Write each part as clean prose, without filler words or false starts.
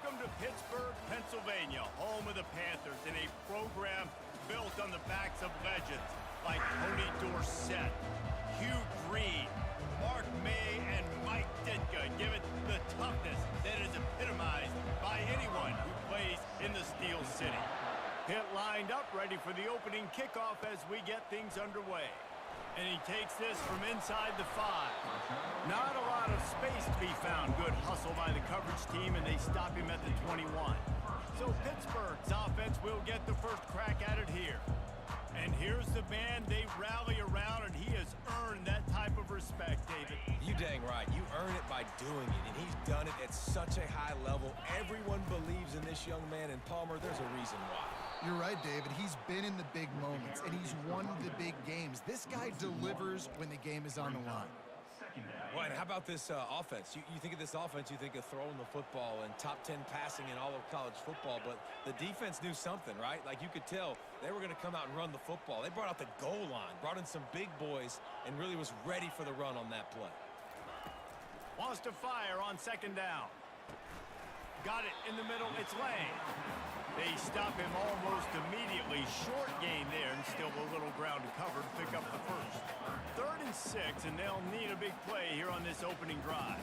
Welcome to Pittsburgh, Pennsylvania, home of the Panthers, in a program built on the backs of legends like Tony Dorsett, Hugh Green, Mark May, and Mike Ditka. Give it the toughness that is epitomized by anyone who plays in the Steel City. Pitt lined up ready for the opening kickoff as we get things underway. And he takes this from inside the 5. Not a lot of space to be found. Good hustle by the coverage team, and they stop him at the 21. So Pittsburgh's offense will get the first crack at it here. And here's the man they rally around, and he has earned that type of respect, David. You dang right. You earn it by doing it, and he's done it at such a high level. Everyone believes in this young man, and Palmer, there's a reason why. You're right, David. He's been in the big moments, and he's won the big games. This guy delivers when the game is on the line. Well, and how about this offense? You think of this offense, you think of throwing the football and top 10 passing in all of college football, but the defense knew something, right? Like, you could tell they were going to come out and run the football. They brought out the goal line, brought in some big boys, and really was ready for the run on that play. Wants to fire on second down. Got it in the middle. It's Lane. They stop him almost immediately. Short gain there, and still a little ground to cover to pick up the first. 3rd and 6, and they'll need a big play here on this opening drive.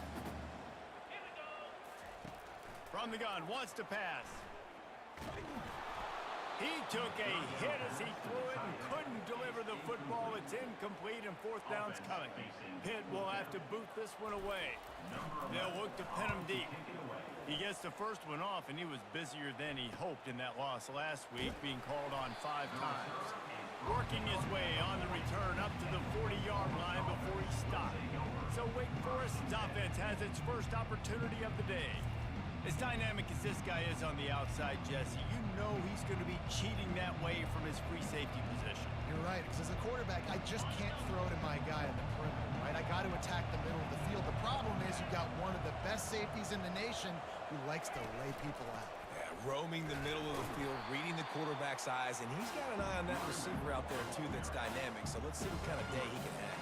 From the gun, wants to pass. He took a hit as he threw it and couldn't deliver the football. It's incomplete, and 4th down's coming. Pitt will have to boot this one away. They'll look to pin him deep. He gets the first one off, and he was busier than he hoped in that loss last week, being called on 5 times. Working his way on the return up to the 40-yard line before he stopped. So Wake Forest's offense has its first opportunity of the day. As dynamic as this guy is on the outside, Jesse, you know he's going to be cheating that way from his free safety position. You're right, because as a quarterback, I just can't throw to my guy on the perimeter, right? I got to attack the middle of the field. The problem is you've got one of the best safeties in the nation who likes to lay people out. Yeah, roaming the middle of the field, reading the quarterback's eyes, and he's got an eye on that receiver out there, too, that's dynamic. So let's see what kind of day he can have.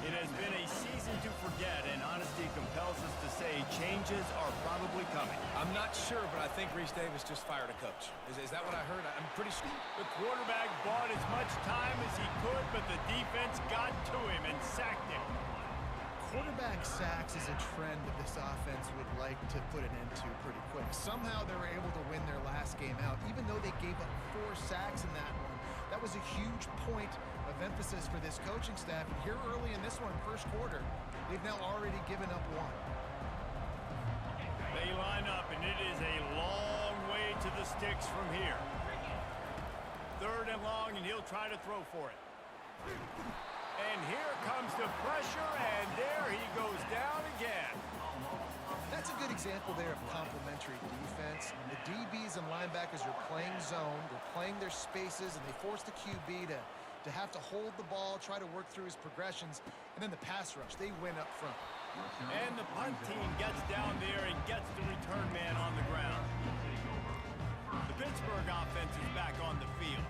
It has been a season to forget, and honesty compels us to say changes are probably coming. I'm not sure, but I think Reese Davis just fired a coach. Is that what I heard? I'm pretty sure. The quarterback bought as much time as he could, but the defense got to him and sacked him. Quarterback sacks is a trend that this offense would like to put an end to pretty quick. Somehow they were able to win their last game out, even though they gave up 4 sacks in that one. That was a huge point of emphasis for this coaching staff. And here early in this one, first quarter, they've now already given up 1. They line up, and it is a long way to the sticks from here. 3rd and long, and he'll try to throw for it. And here comes the pressure, and there he goes down again. That's a good example there of complementary defense. The DBs and linebackers are playing zone, they're playing their spaces, and they force the QB to have to hold the ball, try to work through his progressions, and then the pass rush, they win up front. And the punt team gets down there and gets the return man on the ground. The Pittsburgh offense is back on the field.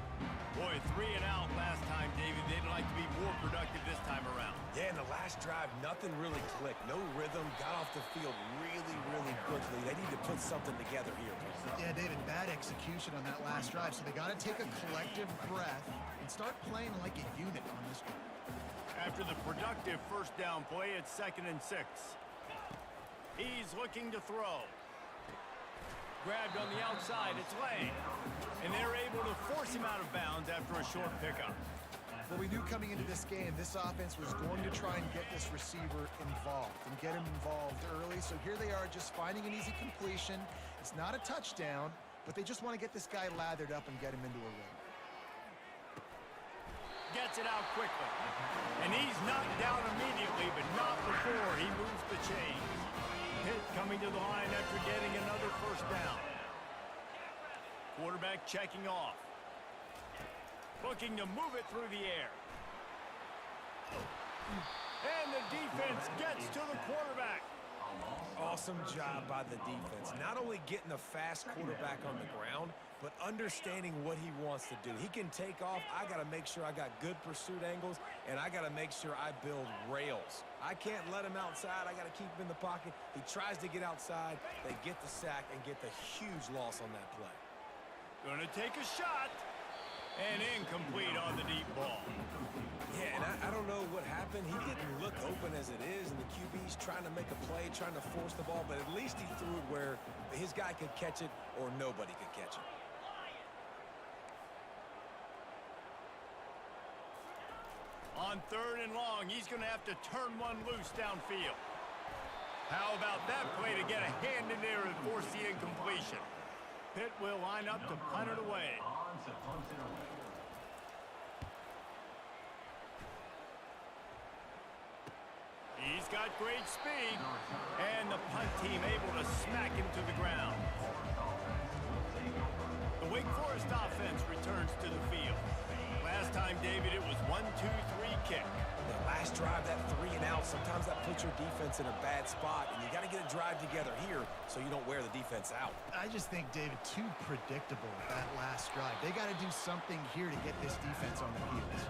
Boy, 3 and out last time, David. They'd like to be more productive this time around. Yeah, in the last drive, nothing really clicked. No rhythm, got off the field really, really quickly. They need to put something together here. Yeah, David, bad execution on that last drive, so they got to take a collective breath and start playing like a unit on this one. After the productive first down play, it's 2nd and 6. He's looking to throw. Grabbed on the outside, it's Lane. And they're able to force him out of bounds after a short pickup. Well, we knew coming into this game, this offense was going to try and get this receiver involved and get him involved early. So here they are just finding an easy completion. It's not a touchdown, but they just want to get this guy lathered up and get him into a rhythm. Gets it out quickly. And he's knocked down immediately, but not before he moves the chains. Pitt coming to the line after getting another first down. Quarterback checking off. Looking to move it through the air. And the defense gets to the quarterback. Oh, awesome job by the defense. Not only getting a fast quarterback on the ground, but understanding what he wants to do. He can take off. I got to make sure I got good pursuit angles, and I got to make sure I build rails. I can't let him outside. I got to keep him in the pocket. He tries to get outside. They get the sack and get the huge loss on that play. Gonna take a shot. And incomplete on the deep ball. Yeah, and I don't know what happened. He didn't look open as it is, and the QB's trying to make a play, trying to force the ball, but at least he threw it where his guy could catch it or nobody could catch it. On 3rd and long, he's going to have to turn one loose downfield. How about that play to get a hand in there and force the incompletion? Pitt will line up to punt it away. He's got great speed, and the punt team able to smack him to the ground. The Wake Forest offense returns to the field. Last time, David, it was 1-2-3 kick. The last drive, that 3 and out, sometimes that puts your defense in a bad spot, and you got to get a drive together here so you don't wear the defense out. I just think, David, too predictable that last drive. They got to do something here to get this defense on the heels.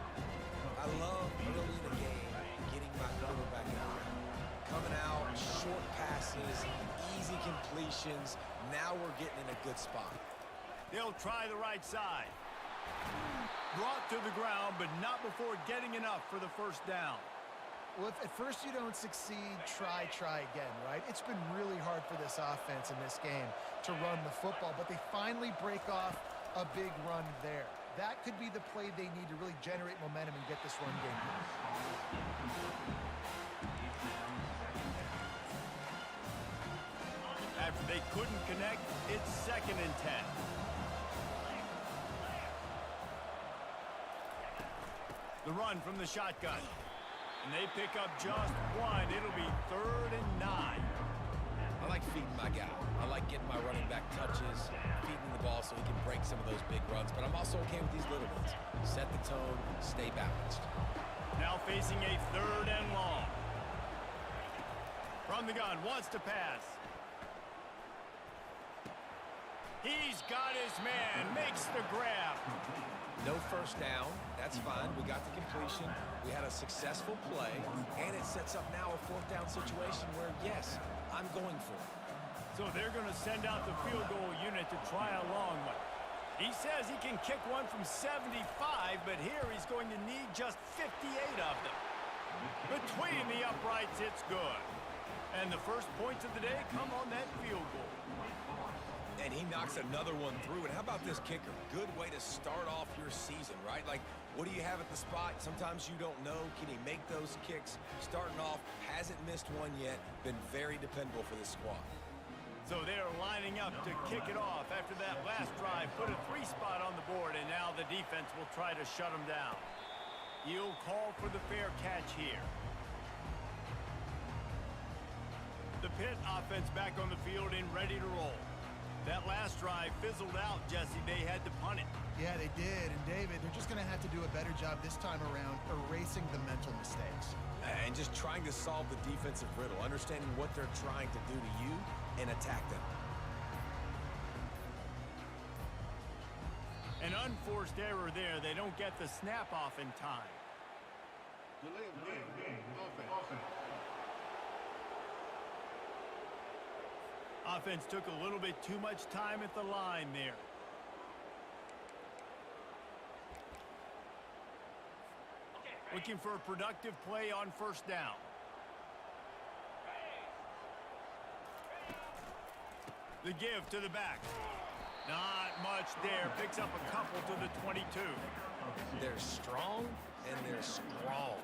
I love early in the game getting my quarterback out. Coming out, short passes, easy completions. Now we're getting in a good spot. They'll try the right side. Brought to the ground, but not before getting enough for the first down. Well, if at first you don't succeed, try again, right? It's been really hard for this offense in this game to run the football, but they finally break off a big run there. That could be the play they need to really generate momentum and get this run game going. After they couldn't connect, it's 2nd and 10. The run from the shotgun. And they pick up just one. It'll be 3rd and 9. I like feeding my guy. I like getting my running back touches, feeding the ball so he can break some of those big runs. But I'm also okay with these little ones. Set the tone, stay balanced. Now facing a 3rd and long. From the gun, wants to pass. He's got his man, makes the grab. No first down. That's fine. We got the completion. We had a successful play, and it sets up now a 4th down situation where, yes, I'm going for it. So they're going to send out the field goal unit to try a long one. He says he can kick one from 75, but here he's going to need just 58 of them. Between the uprights, it's good. And the first points of the day come on that field goal. And he knocks another one through. And how about this kicker? Good way to start off your season, right? Like, what do you have at the spot? Sometimes you don't know. Can he make those kicks? Starting off, hasn't missed one yet. Been very dependable for this squad. So they're lining up to kick it off after that last drive. Put a 3 spot on the board, and now the defense will try to shut them down. He'll call for the fair catch here. The Pitt offense back on the field and ready to roll. That last drive fizzled out, Jesse. They had to punt it. Yeah, they did. And, David, they're just going to have to do a better job this time around erasing the mental mistakes. And just trying to solve the defensive riddle, understanding what they're trying to do to you and attack them. An unforced error there. They don't get the snap off in time. Delay of game. Offense. Offense took a little bit too much time at the line there. Looking for a productive play on first down. The give to the back. Not much there. Picks up a couple to the 22. They're strong and they're strong.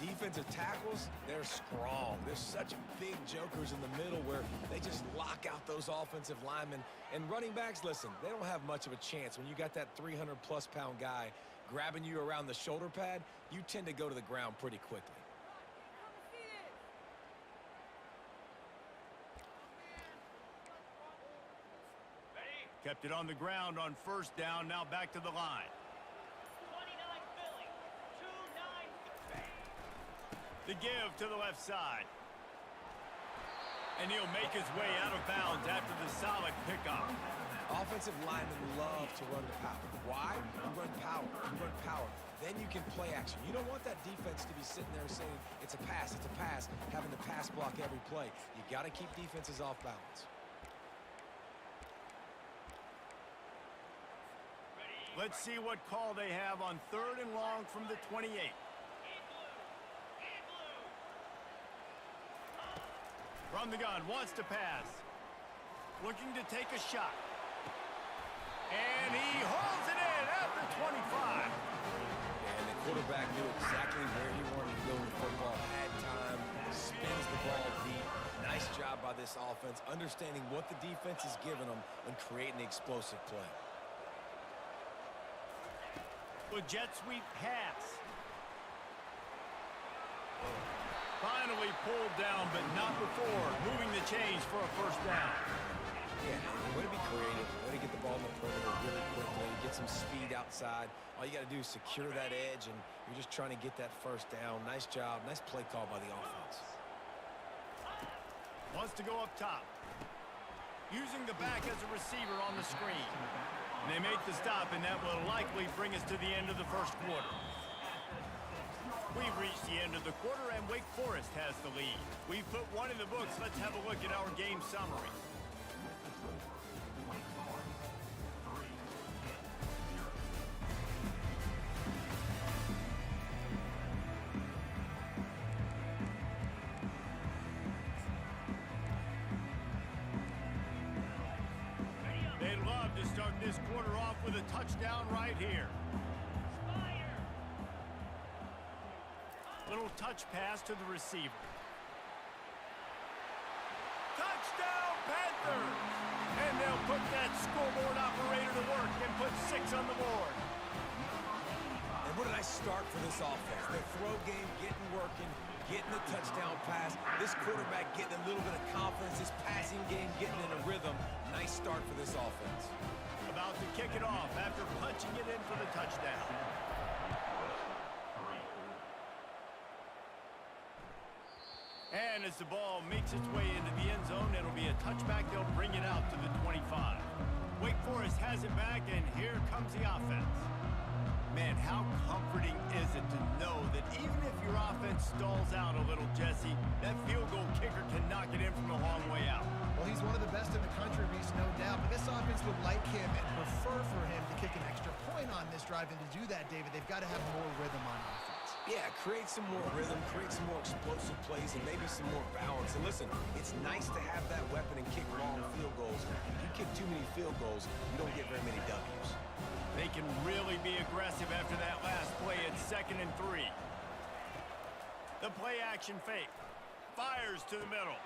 Defensive tackles, they're strong. There's such big jokers in the middle where they just lock out those offensive linemen. And running backs, listen, they don't have much of a chance. When you got that 300-plus pound guy grabbing you around the shoulder pad, you tend to go to the ground pretty quickly. Kept it on the ground on first down. Now back to the line. The give to the left side. And he'll make his way out of bounds after the solid pickup. Offensive linemen love to run the power. Why? You run power. You run power. Then you can play action. You don't want that defense to be sitting there saying, it's a pass, having to pass block every play. You got to keep defenses off balance. Let's see what call they have on 3rd and long from the 28. From the gun, wants to pass. Looking to take a shot. And he holds it in at the 25. And the quarterback knew exactly where he wanted to go in the football. Had time, spins the ball deep. Nice job by this offense, understanding what the defense is giving them and creating the explosive play. The jet sweep pass. Finally pulled down, but not before moving the chains for a first down. Yeah, way to be creative, way to get the ball in the perimeter really quickly, get some speed outside. All you got to do is secure that edge, and you're just trying to get that first down. Nice job, nice play call by the offense. Wants to go up top. Using the back as a receiver on the screen. And they make the stop, and that will likely bring us to the end of the first quarter. We've reached the end of the quarter, and Wake Forest has the lead. We've put one in the books. Let's have a look at our game summary. They'd love to start this quarter off with a touchdown right here. Little touch pass to the receiver. Touchdown, Panthers! And they'll put that scoreboard operator to work and put 6 on the board. And what did I start for this offense? Their throw game getting working, getting the touchdown pass. This quarterback getting a little bit of confidence. This passing game getting in a rhythm. Nice start for this offense. About to kick it off after punching it in for the touchdown. And as the ball makes its way into the end zone, it'll be a touchback. They'll bring it out to the 25. Wake Forest has it back, and here comes the offense. Man, how comforting is it to know that even if your offense stalls out a little, Jesse, that field goal kicker can knock it in from a long way out. Well, he's one of the best in the country, Reese, no doubt. But this offense would like him and prefer for him to kick an extra point on this drive. And to do that, David, they've got to have more rhythm on offense. Yeah, create some more rhythm, create some more explosive plays, and maybe some more balance. And listen, it's nice to have that weapon and kick long field goals. If you kick too many field goals, you don't get very many W's. They can really be aggressive after that last play. It's 2nd and 3. The play action fake. Fires to the middle.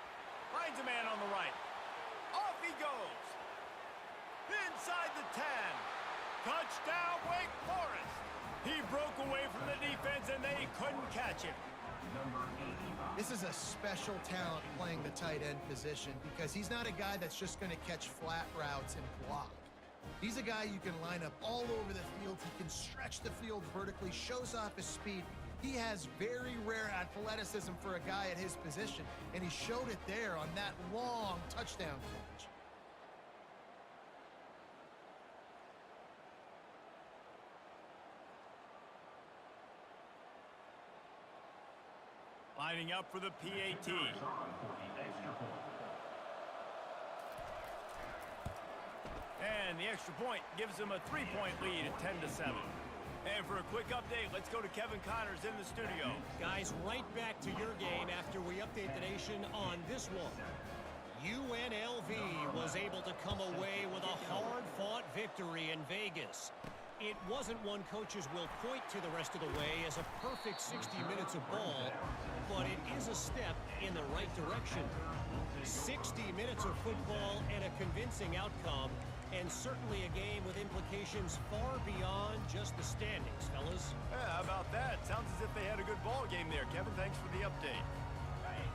Finds a man on the right. Off he goes. Inside the 10. Touchdown, Wake Forest. He broke away from the defense, and they couldn't catch him. This is a special talent playing the tight end position because he's not a guy that's just going to catch flat routes and block. He's a guy you can line up all over the field. He can stretch the field vertically, shows off his speed. He has very rare athleticism for a guy at his position, and he showed it there on that long touchdown catch. Lining up for the PAT. And the extra point gives them a 3-point lead at 10-7. And for a quick update, let's go to Kevin Connors in the studio. Guys, right back to your game after we update the nation on this one. UNLV was able to come away with a hard-fought victory in Vegas. It wasn't one coaches will point to the rest of the way as a perfect 60 minutes of ball, but it is a step in the right direction. 60 minutes of football and a convincing outcome, and certainly a game with implications far beyond just the standings, fellas. Yeah, how about that? Sounds as if they had a good ball game there. Kevin, thanks for the update.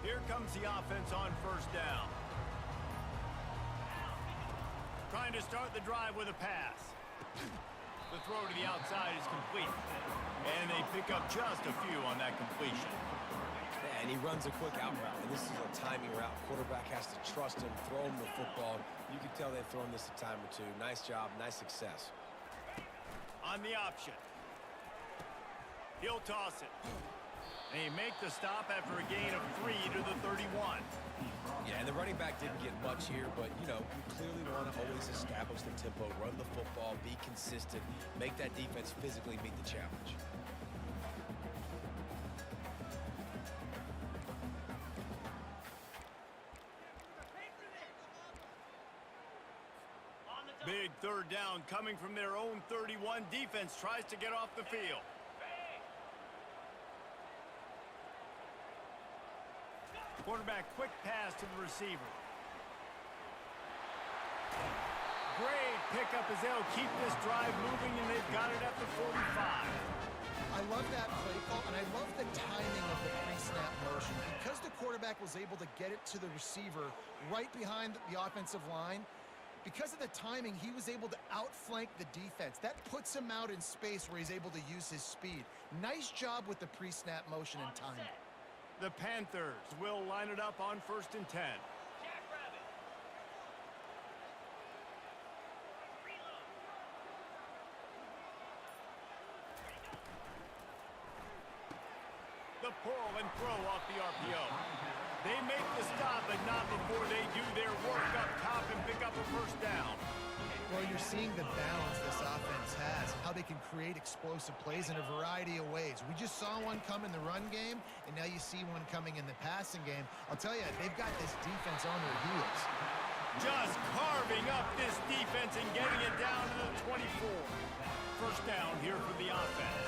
Here comes the offense on first down. Trying to start the drive with a pass. The throw to the outside is complete. And they pick up just a few on that completion. Yeah, and he runs a quick out route. And this is a timing route. Quarterback has to trust him, throw him the football. You can tell they've thrown this a time or two. Nice job, nice success. On the option. He'll toss it. And he make the stop after a gain of 3 to the 31. Yeah, and the running back didn't get much here, but, you know, you clearly want to always establish the tempo, run the football, be consistent, make that defense physically meet the challenge. Big third down coming from their own 31. Defense tries to get off the field. Quarterback quick pass to the receiver. Great pickup as they'll keep this drive moving, and they've got it at the 45. I love that play call, and I love the timing of the pre-snap motion. Because the quarterback was able to get it to the receiver right behind the offensive line, because of the timing, he was able to outflank the defense. That puts him out in space where he's able to use his speed. Nice job with the pre-snap motion and timing. The Panthers will line it up on 1st and 10. The pull and throw off the RPO. They make the stop, but not before they do their work up top and pick up a first down. Well, you're seeing the balance this offense has, how they can create explosive plays in a variety of ways. We just saw one come in the run game, and now you see one coming in the passing game. I'll tell you, they've got this defense on their heels. Just carving up this defense and getting it down to the 24. First down here for the offense.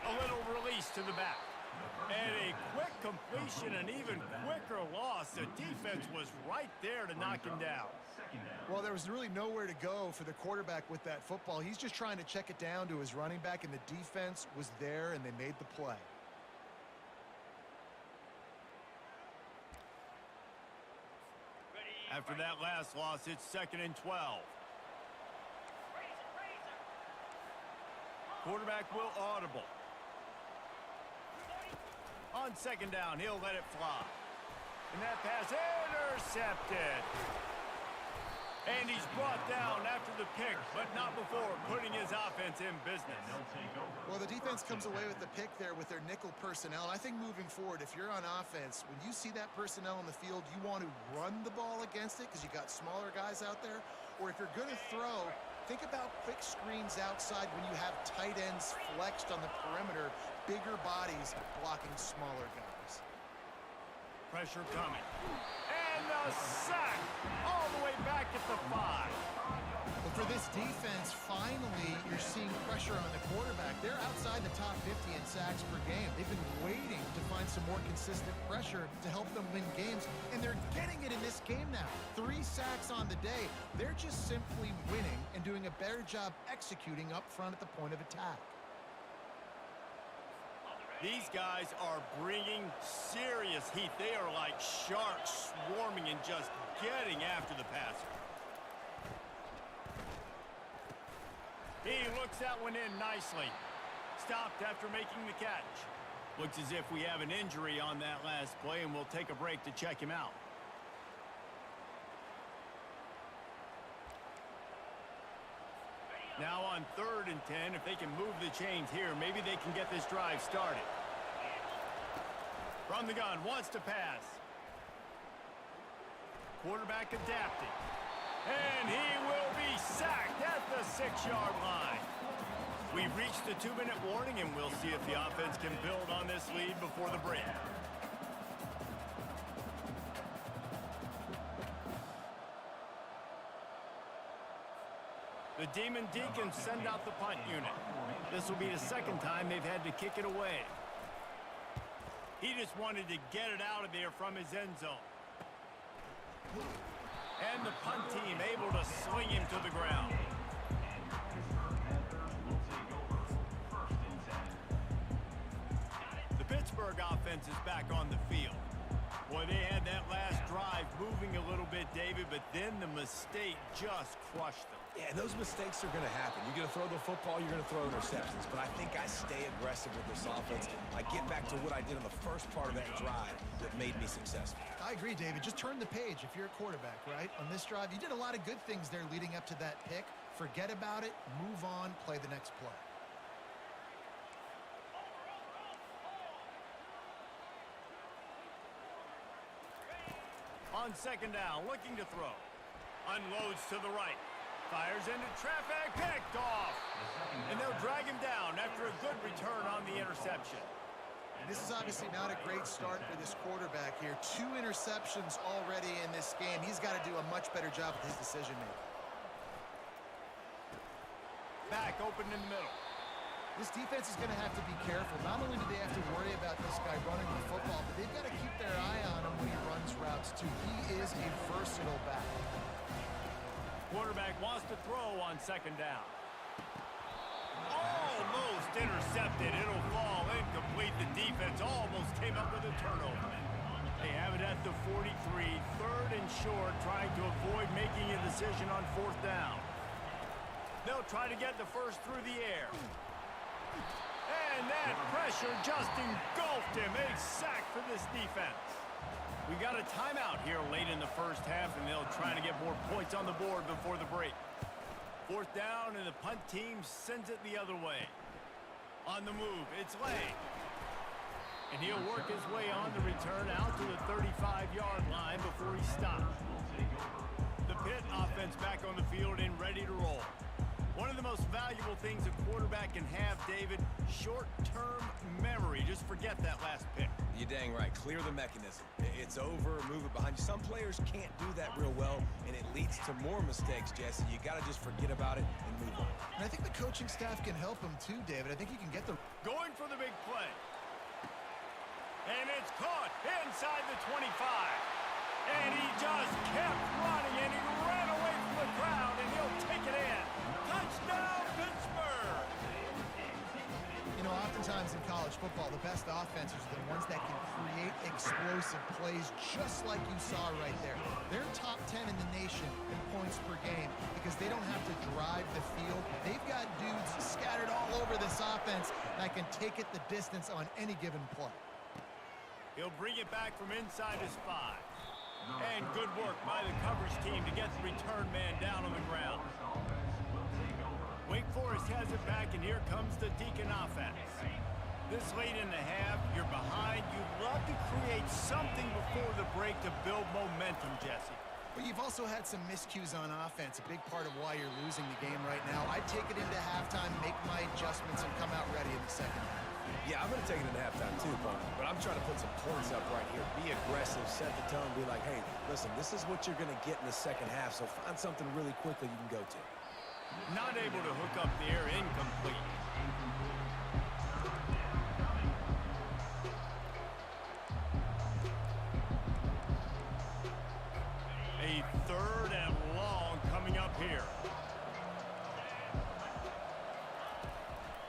A little release to the back. And a quick completion, an even quicker loss. The defense was right there to knock him down. Well, there was really nowhere to go for the quarterback with that football. He's just trying to check it down to his running back, and the defense was there, and they made the play. After that last loss, it's 2nd and 12. Quarterback will audible. On 2nd down, he'll let it fly. And that pass intercepted. And he's brought down after the pick, but not before putting his offense in business. Well, the defense comes away with the pick there with their nickel personnel. I think moving forward, if you're on offense, when you see that personnel on the field, you want to run the ball against it because you got smaller guys out there. Or if you're going to throw, think about quick screens outside when you have tight ends flexed on the perimeter, bigger bodies blocking smaller guys. Pressure coming. And a sack all the way back at the 5. But for this defense, finally, you're seeing pressure on the quarterback. They're outside the top 50 in sacks per game. They've been waiting to find some more consistent pressure to help them win games, and they're getting it in this game now. 3 sacks on the day. They're just simply winning and doing a better job executing up front at the point of attack. These guys are bringing serious heat. They are like sharks swarming and just getting after the passer. He looks that one in nicely. Stopped after making the catch. Looks as if we have an injury on that last play, and we'll take a break to check him out. Now on 3rd and 10, if they can move the chains here, maybe they can get this drive started. From the gun, wants to pass. Quarterback adapting. And he will be sacked at the 6-yard line. We've reached the 2-minute warning, and we'll see if the offense can build on this lead before the break. The Demon Deacons send out the punt unit. This will be the 2nd time they've had to kick it away. He just wanted to get it out of there from his end zone. And the punt team able to sling him to the ground. The Pittsburgh offense is back on the field. Boy, they had that last drive moving a little bit, David, but then the mistake just crushed them. Yeah, those mistakes are going to happen. You're going to throw the football, you're going to throw interceptions. But I think I stay aggressive with this offense. I get back to what I did on the first part of that drive that made me successful. I agree, David. Just turn the page if you're a quarterback, right? On this drive, you did a lot of good things there leading up to that pick. Forget about it, move on, play the next play. On second down, looking to throw. Unloads to the right. Fires into traffic, picked off. And they'll drag him down after a good return on the interception. This is obviously not a great start for this quarterback here. 2 interceptions already in this game. He's got to do a much better job with his decision-making. Back open in the middle. This defense is going to have to be careful. Not only do they have to worry about this guy running the football, but they've got to keep their eye on him when he runs routes, too. He is a versatile back. Quarterback wants to throw on second down. Almost intercepted. It'll fall incomplete. The defense almost came up with a turnover. They have it at the 43, 3rd and short, trying to avoid making a decision on 4th down. They'll try to get the first through the air. And that pressure just engulfed him. A sack for this defense. We got a timeout here late in the first half, and they'll try to get more points on the board before the break. 4th down, and the punt team sends it the other way. On the move, it's Lang. And he'll work his way on the return out to the 35-yard line before he stops. The Pitt offense back on the field and ready to roll. One of the most valuable things a quarterback can have, David, short-term memory. Just forget that last pick. You're dang right. Clear the mechanism. It's over, move it behind you. Some players can't do that real well, and it leads to more mistakes, Jesse. You got to just forget about it and move on. And I think the coaching staff can help him too, David. I think he can get the... Going for the big play. And it's caught inside the 25. And he just kept running, and he ran away from the crowd, and he'll take it in. Touchdown, Pittsburgh! You know, oftentimes in college football, the best offenses are the ones that can create explosive plays just like you saw right there. They're top 10 in the nation in points per game because they don't have to drive the field. They've got dudes scattered all over this offense that can take it the distance on any given play. He'll bring it back from inside his 5. And good work by the coverage team to get the return man down on the ground. Wake Forest has it back, and here comes the Deacon offense. This late in the half, you're behind. You'd love to create something before the break to build momentum, Jesse. But you've also had some miscues on offense, a big part of why you're losing the game right now. I'd take it into halftime, make my adjustments, and come out ready in the second half. Yeah, I'm going to take it into halftime too, but I'm trying to put some points up right here. Be aggressive, set the tone, be like, hey, listen, this is what you're going to get in the second half, so find something really quickly you can go to. Not able to hook up the air, incomplete. A 3rd and long coming up here.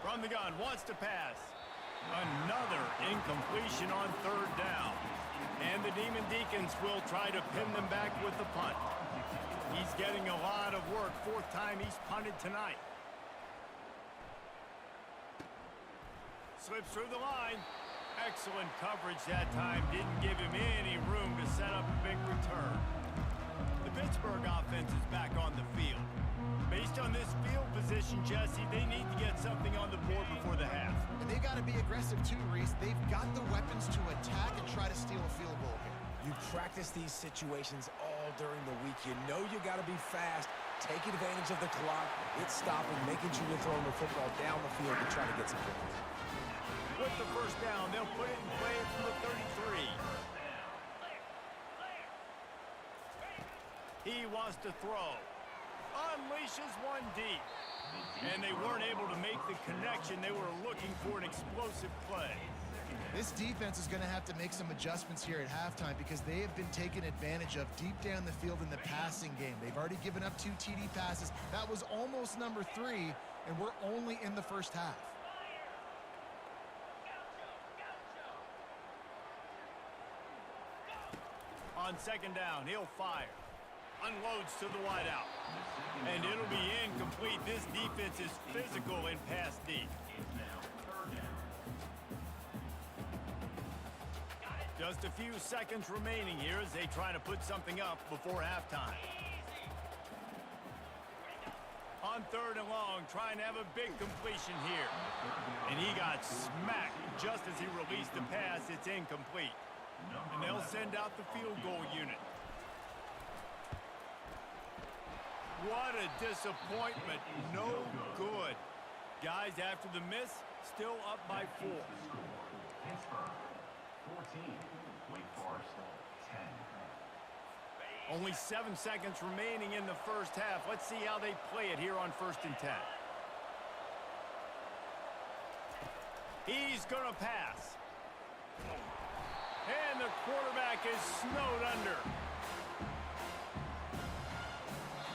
From the gun, wants to pass. Another incompletion on 3rd down. And the Demon Deacons will try to pin them back with the punt. He's getting a lot of work. 4th time he's punted tonight. Slips through the line. Excellent coverage that time. Didn't give him any room to set up a big return. The Pittsburgh offense is back on the field. Based on this field position, Jesse, they need to get something on the board before the half. And they got to be aggressive too, Reese. They've got the weapons to attack and try to steal a field goal here. You practice these situations all during the week. You know you got to be fast, take advantage of the clock, it's stopping, making sure you're throwing the football down the field to try to get some points. With the first down, they'll put it in play from the 33. He wants to throw. Unleashes one deep. And they weren't able to make the connection. They were looking for an explosive play. This defense is going to have to make some adjustments here at halftime because they have been taken advantage of deep down the field in the passing game. They've already given up 2 TD passes. That was almost number 3, and we're only in the first half. On second down, he'll fire. Unloads to the wideout. And it'll be incomplete. This defense is physical in pass deep. Just a few seconds remaining here as they try to put something up before halftime. On third and long, trying to have a big completion here. And he got smacked just as he released the pass. It's incomplete. And they'll send out the field goal unit. What a disappointment. No good. Guys, after the miss, still up by 4. Only 7 seconds remaining in the first half. Let's see how they play it here on 1st and 10. He's going to pass. And the quarterback is snowed under.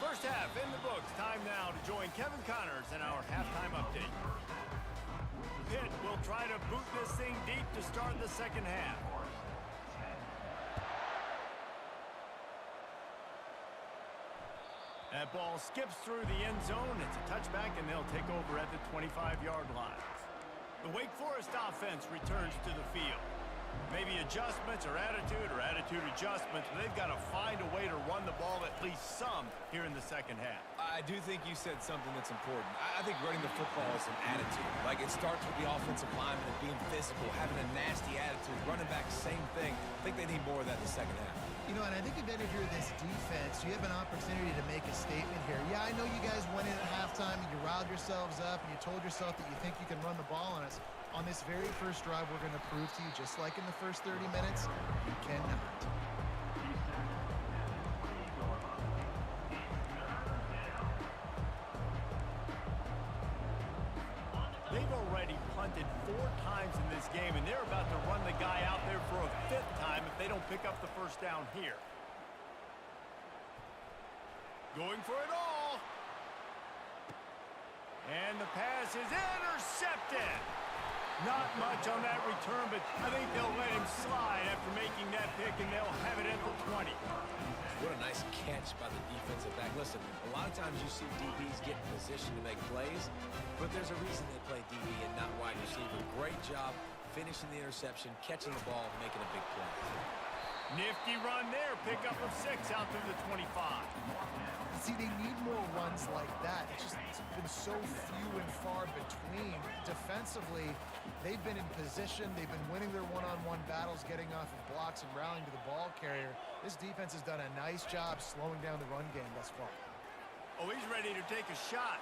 First half in the books. Time now to join Kevin Connors in our halftime update. Pitt will try to boot this thing deep to start the second half. That ball skips through the end zone. It's a touchback, and they'll take over at the 25-yard line. The Wake Forest offense returns to the field. Maybe adjustments or attitude adjustments, but they've got to find a way to run the ball at least some here in the second half. I do think you said something that's important. I think running the football is an attitude. Like, it starts with the offensive lineman and being physical, having a nasty attitude. Running back, same thing. I think they need more of that in the second half. You know, and I think if you're this defense, you have an opportunity to make a statement here. Yeah, I know you guys went in at halftime and you riled yourselves up and you told yourself that you think you can run the ball on us. On this very first drive, we're going to prove to you, just like in the first 30 minutes, you cannot. They've already punted 4 times in this game, and they're about to run the guy out there for a 5th time if they don't pick up the first down here. Going for it all. And the pass is intercepted. Not much on that return, but I think they'll let him slide after making that pick, and they'll have it at the 20. What a nice catch by the defensive back. Listen, a lot of times you see DBs get in position to make plays, but there's a reason they play DB and not wide receiver. Great job finishing the interception, catching the ball, making a big play. Nifty run there. Pickup of 6 out through the 25. See, they need more runs like that. It's been so few and far between. Defensively, they've been in position. They've been winning their one-on-one battles, getting off of blocks and rallying to the ball carrier. This defense has done a nice job slowing down the run game thus far. Oh, he's ready to take a shot.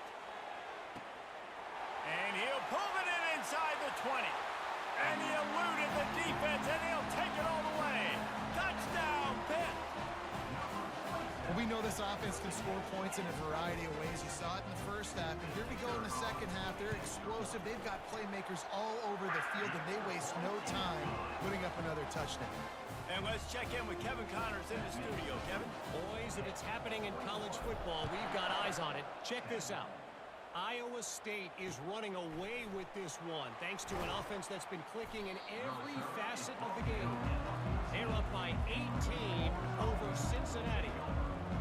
And he'll pull it in inside the 20. And he eluded the defense, and he'll take it all the way. Touchdown, Pitt. Well, we know this offense can score points in a variety of ways. You saw it in the first half, and here we go in the second half. They're explosive. They've got playmakers all over the field, and they waste no time putting up another touchdown. And let's check in with Kevin Connors in the studio. Kevin? Boys, if it's happening in college football, we've got eyes on it. Check this out. Iowa State is running away with this one, thanks to an offense that's been clicking in every facet of the game. They're up by 18 over Cincinnati.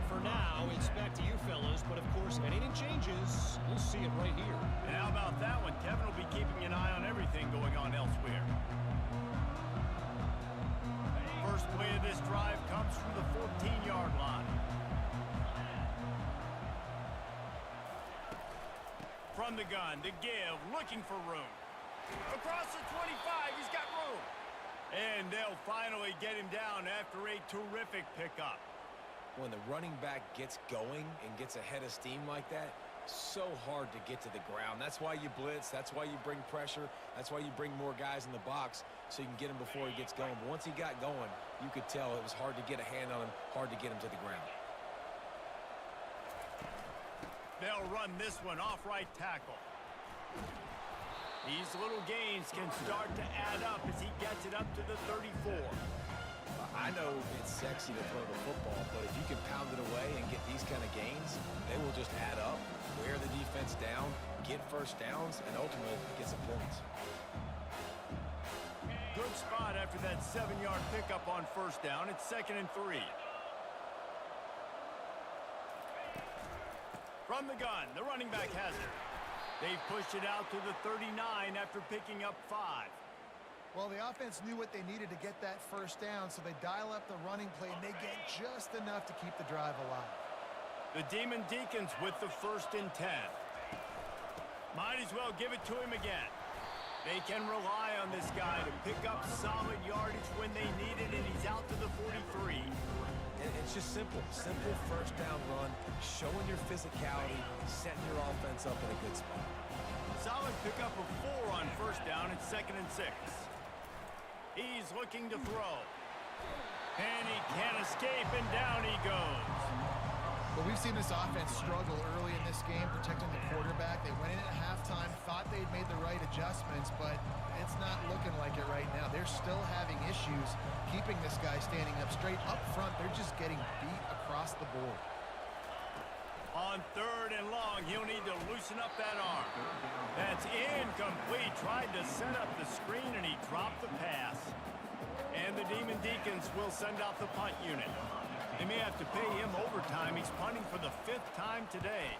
For now, it's back to you fellas, but of course, if anything changes, we'll see it right here. And how about that one? Kevin will be keeping an eye on everything going on elsewhere. First play of this drive comes from the 14-yard line. From the gun, to give, looking for room. Across the 25, he's got room. And they'll finally get him down after a terrific pickup. When the running back gets going and gets ahead of steam like that, so hard to get to the ground. That's why you blitz. That's why you bring pressure. That's why you bring more guys in the box so you can get him before he gets going. But once he got going, you could tell it was hard to get a hand on him, hard to get him to the ground. They'll run this one off right tackle. These little gains can start to add up as he gets it up to the 34. I know it's sexy to throw the football, but if you can pound it away and get these kind of gains, they will just add up, wear the defense down, get first downs, and ultimately get some points. Good spot after that 7-yard pickup on first down. It's 2nd and 3. From the gun, the running back has it. They've pushed it out to the 39 after picking up 5. Well, the offense knew what they needed to get that first down, so they dial up the running play, and they get just enough to keep the drive alive. The Demon Deacons with the 1st and 10. Might as well give it to him again. They can rely on this guy to pick up solid yardage when they need it, and he's out to the 43. And it's just simple. Simple first down run, showing your physicality, setting your offense up in a good spot. Solid pickup of 4 on first down. It's 2nd and 6. He's looking to throw. And he can't escape, and down he goes. But we've seen this offense struggle early in this game protecting the quarterback. They went in at halftime, thought they'd made the right adjustments, but it's not looking like it right now. They're still having issues keeping this guy standing up straight. Up front, they're just getting beat across the board. On 3rd and long, he'll need to loosen up that arm. That's incomplete. Tried to set up the screen, and he dropped the pass. And the Demon Deacons will send out the punt unit. They may have to pay him overtime. He's punting for the 5th time today.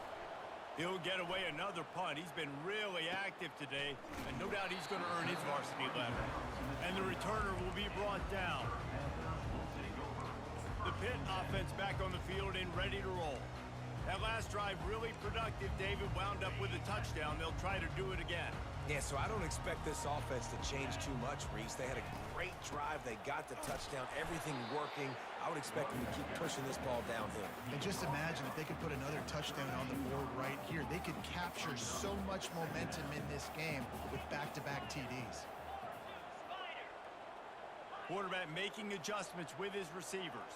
He'll get away another punt. He's been really active today, and no doubt he's going to earn his varsity letter. And the returner will be brought down. The Pitt offense back on the field and ready to roll. That last drive really productive. David wound up with a touchdown. They'll try to do it again. Yeah, so I don't expect this offense to change too much, Reese. They had a great drive. They got the touchdown. Everything working. I would expect them to keep pushing this ball downhill. And just imagine if they could put another touchdown on the board right here. They could capture so much momentum in this game with back-to-back TDs. Quarterback making adjustments with his receivers.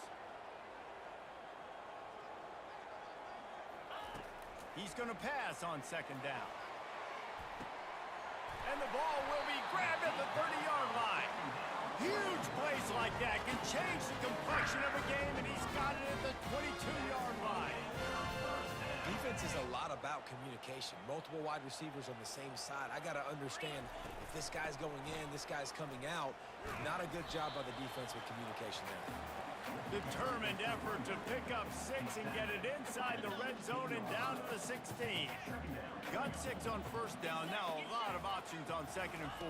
He's going to pass on 2nd down. And the ball will be grabbed at the 30-yard line. Huge plays like that can change the complexion of a game, and he's got it at the 22-yard line. Defense is a lot about communication. Multiple wide receivers on the same side. I got to understand if this guy's going in, this guy's coming out. Not a good job by the defense with communication there. Determined effort to pick up 6 and get it inside the red zone and down to the 16. Got 6 on first down. Now a lot of options on 2nd and 4.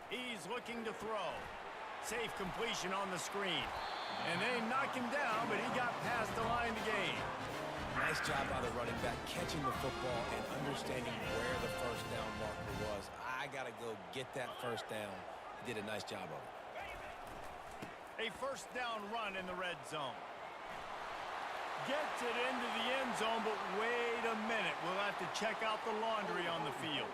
He's looking to throw. Safe completion on the screen. And they knock him down, but he got past the line of the game. Nice job by the running back catching the football and understanding where the first down marker was. I got to go get that first down. He did a nice job of it. A first down run in the red zone. Gets it into the end zone, but wait a minute. We'll have to check out the laundry on the field.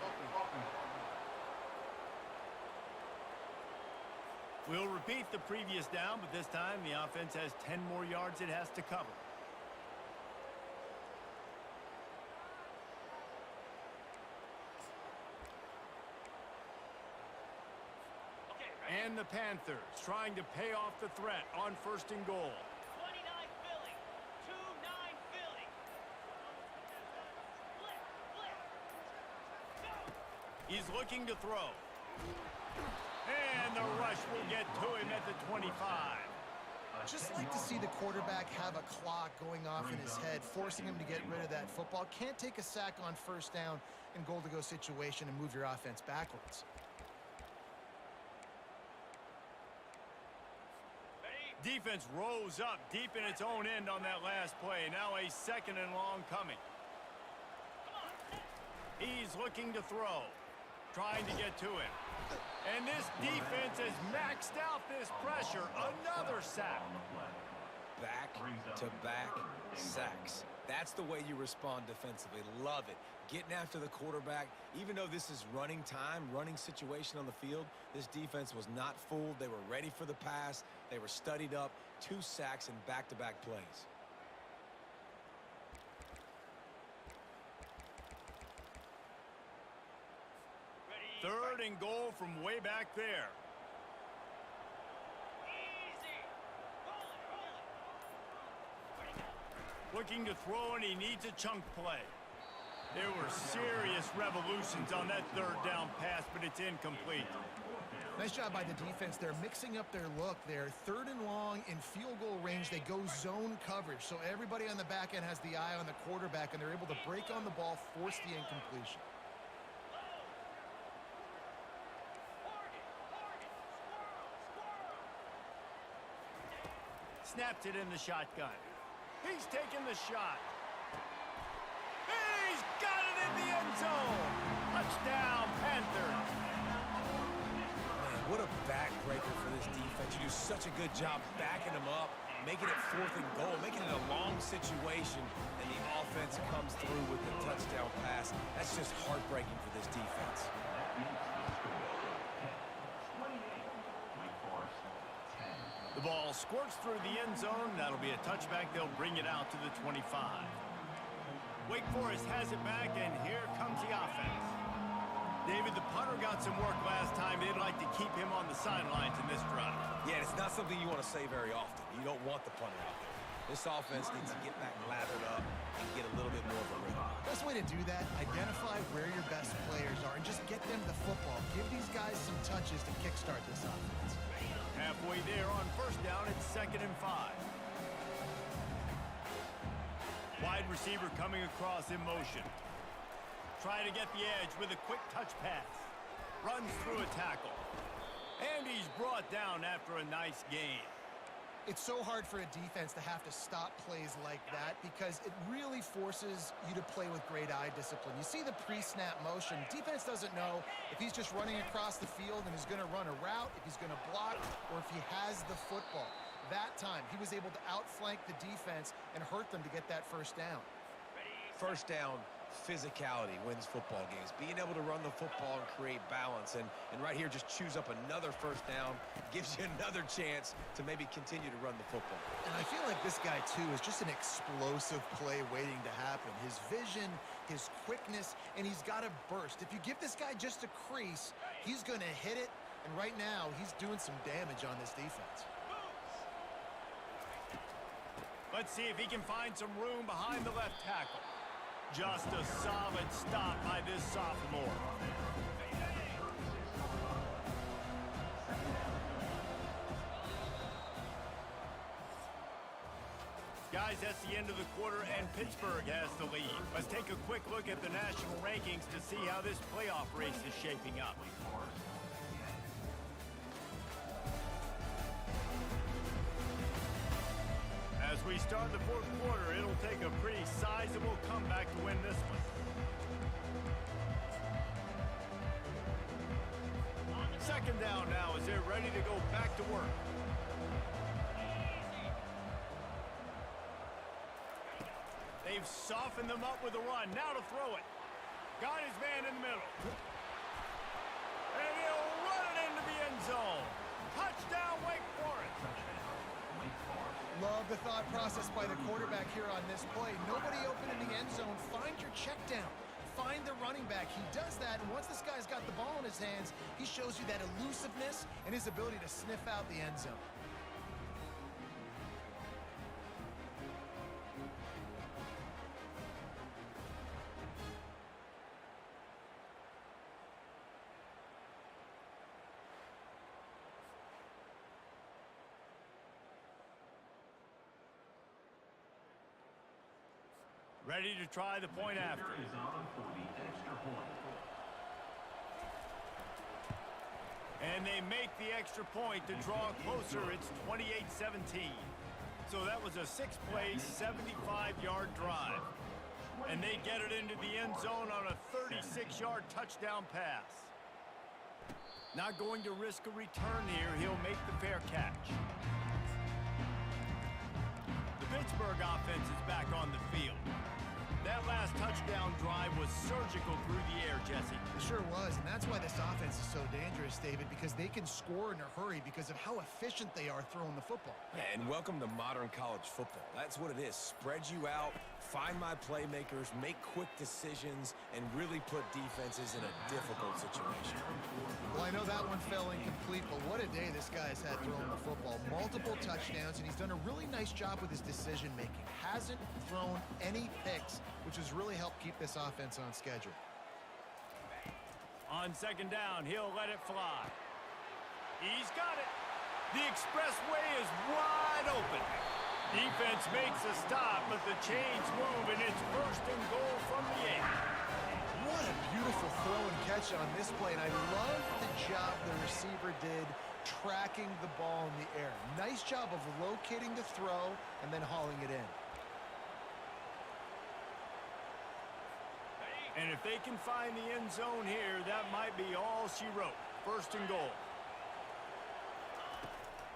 We'll repeat the previous down, but this time the offense has 10 more yards it has to cover. And the Panthers trying to pay off the threat on 1st and goal. 29 Philly. 2-9 Philly. He's looking to throw. And the rush will get to him at the 25. Just like to see the quarterback have a clock going off in his head, forcing him to get rid of that football. Can't take a sack on first down in goal-to-go situation and move your offense backwards. Defense rose up deep in its own end on that last play. Now a 2nd and long coming. He's looking to throw. Trying to get to him. And this defense has maxed out this pressure. Another sack. Back-to-back sacks. That's the way you respond defensively. Love it. Getting after the quarterback. Even though this is running time, running situation on the field, this defense was not fooled. They were ready for the pass. They were studied up. 2 sacks in back-to-back plays. 3rd and goal from way back there. Easy. Roll it, roll it. Where'd he go? Looking to throw, and he needs a chunk play. There were serious revolutions on that 3rd down pass, but it's incomplete. Nice job by the defense. They're mixing up their look there. 3rd and long in field goal range. They go zone coverage. So everybody on the back end has the eye on the quarterback, and they're able to break on the ball, force the incompletion. Snaps it in the shotgun. He's taking the shot. He's got it in the end zone. Touchdown, Panthers. Man, what a backbreaker for this defense. You do such a good job backing them up, making it 4th and goal, making it a long situation, and the offense comes through with the touchdown pass. That's just heartbreaking for this defense. The ball squirts through the end zone. That'll be a touchback. They'll bring it out to the 25. Wake Forest has it back, and here comes the offense. David, the punter got some work last time. They'd like to keep him on the sidelines in this drive. Yeah, it's not something you want to say very often. You don't want the punter out there. This offense needs to get back lathered up and get a little bit more of a rhythm. Best way to do that, identify where your best players are and just get them the football. Give these guys some touches to kickstart this offense. Halfway there on 1st down, it's 2nd and 5. Wide receiver coming across in motion. Trying to get the edge with a quick touch pass. Runs through a tackle. And he's brought down after a nice gain. It's so hard for a defense to have to stop plays like that because it really forces you to play with great eye discipline. You see the pre-snap motion. Defense doesn't know if he's just running across the field and is going to run a route, if he's going to block, or if he has the football. That time, he was able to outflank the defense and hurt them to get that 1st down. 1st down, physicality wins football games. Being able to run the football and create balance. And right here, just choose up another 1st down, gives you another chance to maybe continue to run the football. And I feel like this guy, too, is just an explosive play waiting to happen. His vision, his quickness, and he's got a burst. If you give this guy just a crease, he's going to hit it. And right now, he's doing some damage on this defense. Let's see if he can find some room behind the left tackle. Just a solid stop by this sophomore. Guys, that's the end of the quarter, and Pittsburgh has the lead. Let's take a quick look at the national rankings to see how this playoff race is shaping up. As we start the 4th quarter, it'll take a pretty sizable comeback to win this one. 2nd down now as they're ready to go back to work. They've softened them up with a run. Now to throw it. Got his man in the middle. And he'll run it into the end zone. Touchdown, Wake Forest. Love the thought process by the quarterback here on this play. Nobody open in the end zone. Find your check down. Find the running back. He does that, and once this guy's got the ball in his hands, he shows you that elusiveness and his ability to sniff out the end zone. Ready to try the point after. And they make the extra point to draw closer. It's 28-17. So that was a 6-play, 75-yard drive. And they get it into the end zone on a 36-yard touchdown pass. Not going to risk a return here. He'll make the fair catch. The Pittsburgh offense is back on the field. That last touchdown drive was surgical through the air, Jesse. It sure was, and that's why this offense is so dangerous, David, because they can score in a hurry because of how efficient they are throwing the football. And welcome to modern college football. That's what it is. Spread you out, find my playmakers, make quick decisions, and really put defenses in a difficult situation. Well, I know that one fell incomplete, but what a day this guy has had throwing the football. Multiple touchdowns, and he's done a really nice job with his decision-making. Hasn't thrown any picks, which has really helped keep this offense on schedule. On second down, he'll let it fly. He's got it. The expressway is wide open. Defense makes a stop, but the chains move, and it's first and goal from the 8. What a beautiful throw and catch on this play, and I love the job the receiver did tracking the ball in the air. Nice job of locating the throw and then hauling it in. And if they can find the end zone here, that might be all she wrote. First and goal.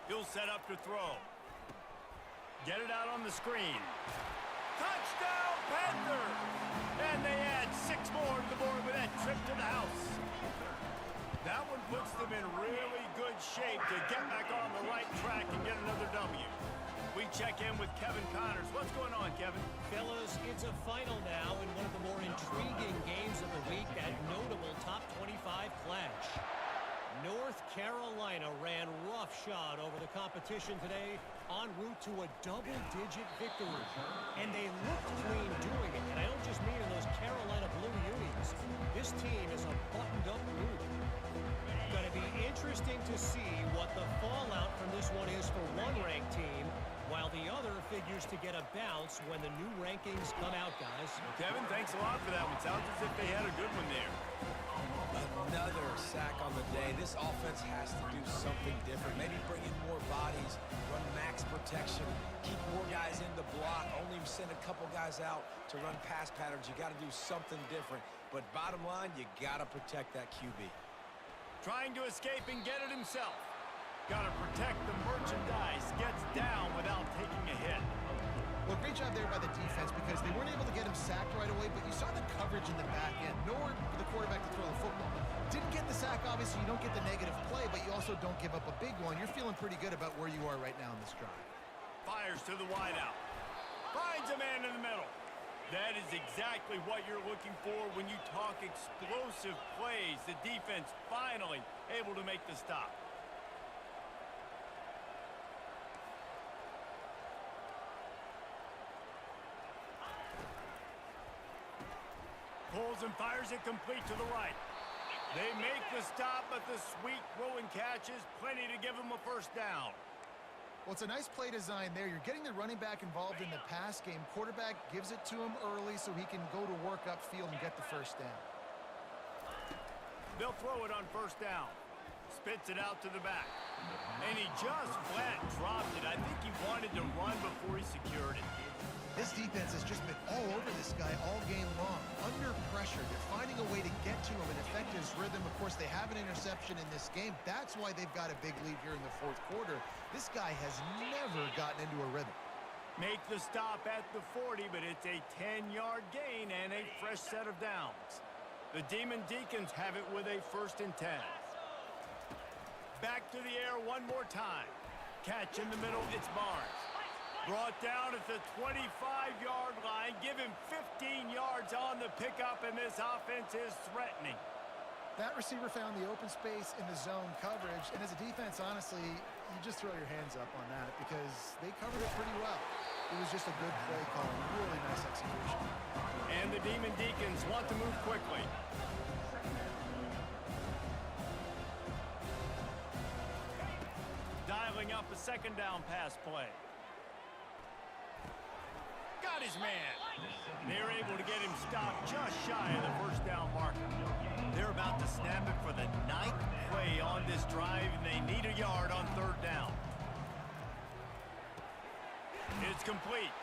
He'll set up to throw. Get it out on the screen. Touchdown, Panthers! And they add 6 more to the board with that trip to the house. That one puts them in really good shape to get back on the right track and get another W. We check in with Kevin Connors. What's going on, Kevin? Fellas, it's a final now in one of the more intriguing games of the week, that notable top 25 clash. North Carolina ran roughshod over the competition today, en route to a double-digit victory. And they looked clean doing it, and I don't just mean in those Carolina blue unis. This team is a buttoned-up group. Going to be interesting to see what the fallout from this one is for one ranked team, while the other figures to get a bounce when the new rankings come out, guys. Kevin, thanks a lot for that one. Sounds as if they had a good one there. Another sack on the day. This offense has to do something different. Maybe bring in more bodies, run max protection, keep more guys in the block, only send a couple guys out to run pass patterns. You got to do something different. But bottom line, you got to protect that QB. Trying to escape and get it himself. Got to protect the merchandise. Gets down without taking a hit. Well, great job there by the defense because they weren't able to get him sacked right away, but you saw the coverage in the back end. Nowhere for the quarterback to throw the football. Didn't get the sack, obviously. You don't get the negative play, but you also don't give up a big one. You're feeling pretty good about where you are right now in this drive. Fires to the wideout. Finds a man in the middle. That is exactly what you're looking for when you talk explosive plays. The defense finally able to make the stop. Pulls and fires it complete to the right. They make the stop, but the sweet throw and catch is plenty to give them a first down. Well, it's a nice play design there. You're getting the running back involved in the pass game. Quarterback gives it to him early so he can go to work upfield and get the first down. They'll throw it on first down. Spits it out to the back. And he just flat dropped it. I think he wanted to run before he secured it. This defense has just been all over this guy all game long. Under pressure, they're finding a way to get to him and affect his rhythm. Of course, they have an interception in this game. That's why they've got a big lead here in the fourth quarter. This guy has never gotten into a rhythm. Make the stop at the 40, but it's a 10-yard gain and a fresh set of downs. The Demon Deacons have it with a 1st and 10. Back to the air one more time. Catch in the middle, it's Barnes. Brought down at the 25-yard line. Give him 15 yards on the pickup, and this offense is threatening. That receiver found the open space in the zone coverage, and as a defense, honestly, you just throw your hands up on that because they covered it pretty well. It was just a good play call, really nice execution. And the Demon Deacons want to move quickly. Dialing up a second down pass play. Got his man. They're able to get him stopped just shy of the first down marker. They're about to snap it for the 9th play on this drive, and they need a yard on 3rd down. It's complete.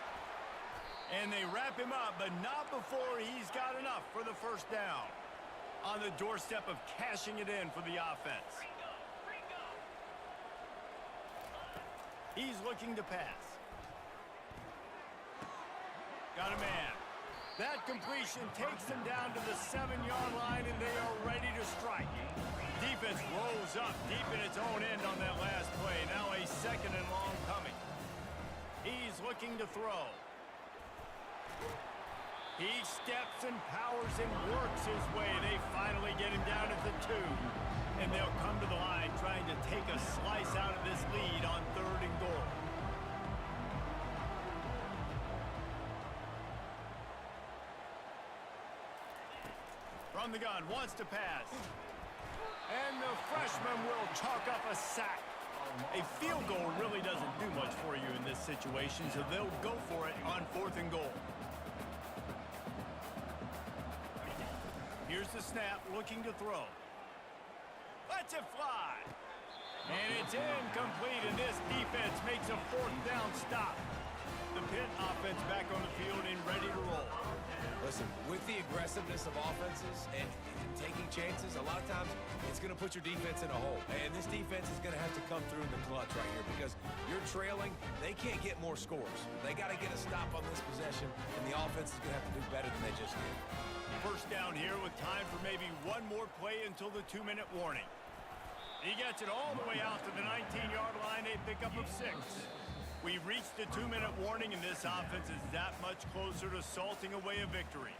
And they wrap him up, but not before he's got enough for the first down. On the doorstep of cashing it in for the offense. He's looking to pass. Got a man. That completion takes them down to the 7-yard line, and they are ready its own end on that last play. Now a second and long coming. He's looking to throw. He steps and powers and works his way. They finally get him down at the 2. And they'll come to the line trying to take a slice out of this lead on 3rd and goal. From the gun, wants to pass. And the freshman will chalk up a sack. A field goal really doesn't do much for you in this situation, so they'll go for it on 4th and goal. Here's the snap, looking to throw. Lets it fly. And it's incomplete, and this defense makes a 4th down stop. The Pitt offense back on the field and ready to roll. Listen, with the aggressiveness of offenses and taking chances, a lot of times it's going to put your defense in a hole. And this defense is going to have to come through in the clutch right here because you're trailing. They can't get more scores. They got to get a stop on this possession, and the offense is going to have to do better than they just did. First down here with time for maybe one more play until the 2-minute warning. He gets it all the way out to the 19-yard line, a pickup of 6. We've reached the 2-minute warning, and this offense is that much closer to salting away a victory.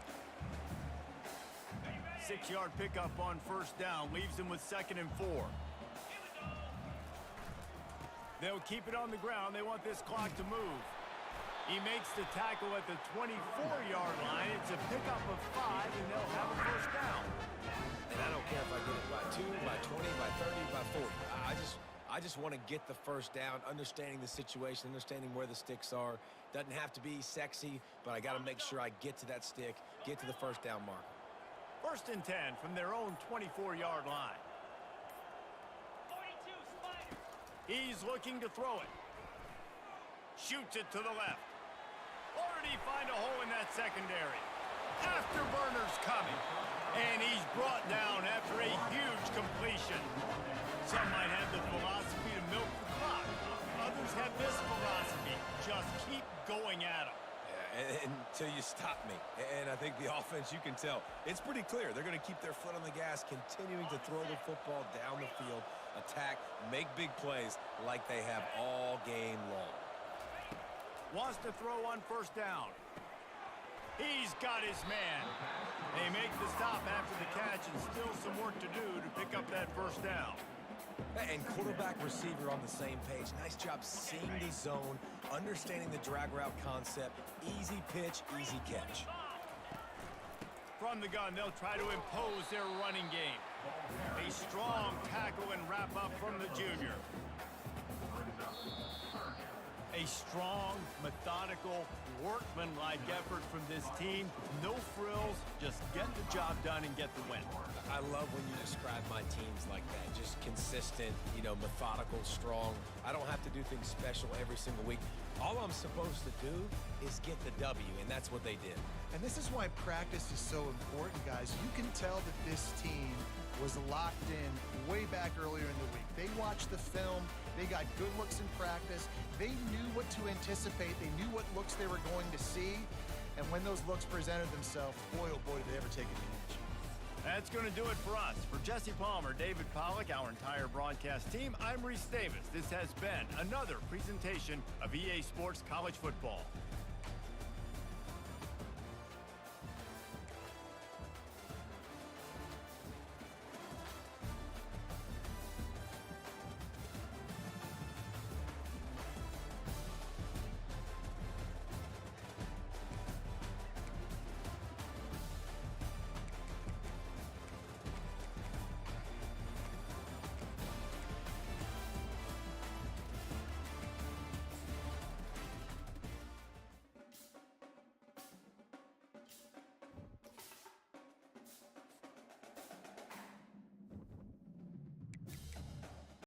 6-yard pickup on first down leaves them with 2nd and 4. They'll keep it on the ground. They want this clock to move. He makes the tackle at the 24-yard line. It's a pickup of 5, and they'll have a first down. And I don't care if I get it by 2, by 20, by 30, by 40. I just want to get the first down, understanding the situation, understanding where the sticks are. Doesn't have to be sexy, but I got to make sure I get to that stick, get to the first down mark. 1st and 10 from their own 24-yard line. 42, Spider. He's looking to throw it. Shoots it to the left. Already find a hole in that secondary. Afterburner's coming. And he's brought down after a huge completion. Some might have the philosophy to milk the clock. Others have this philosophy. Just keep going at him. Yeah, until you stop me. And I think the offense, you can tell, it's pretty clear. They're going to keep their foot on the gas, continuing to throw the football down the field, attack, make big plays like they have all game long. Wants to throw on first down. He's got his man. They make the stop after the catch and still some work to do to pick up that first down. And quarterback receiver on the same page. Nice job seeing the zone, understanding the drag route concept. Easy pitch, easy catch. From the gun, they'll try to impose their running game. A strong tackle and wrap up from the junior. A strong, methodical, workmanlike effort from this team. No frills, just get the job done and get the win. I love when you describe my teams like that. Just consistent, methodical, strong. I don't have to do things special every single week. All I'm supposed to do is get the W, and that's what they did. And this is why practice is so important, guys. You can tell that this team was locked in way back earlier in the week. They watched the film. They got good looks in practice. They knew what to anticipate. They knew what looks they were going to see. And when those looks presented themselves, boy, oh boy, did they ever take advantage. That's going to do it for us. For Jesse Palmer, David Pollack, our entire broadcast team, I'm Reese Davis. This has been another presentation of EA Sports College Football.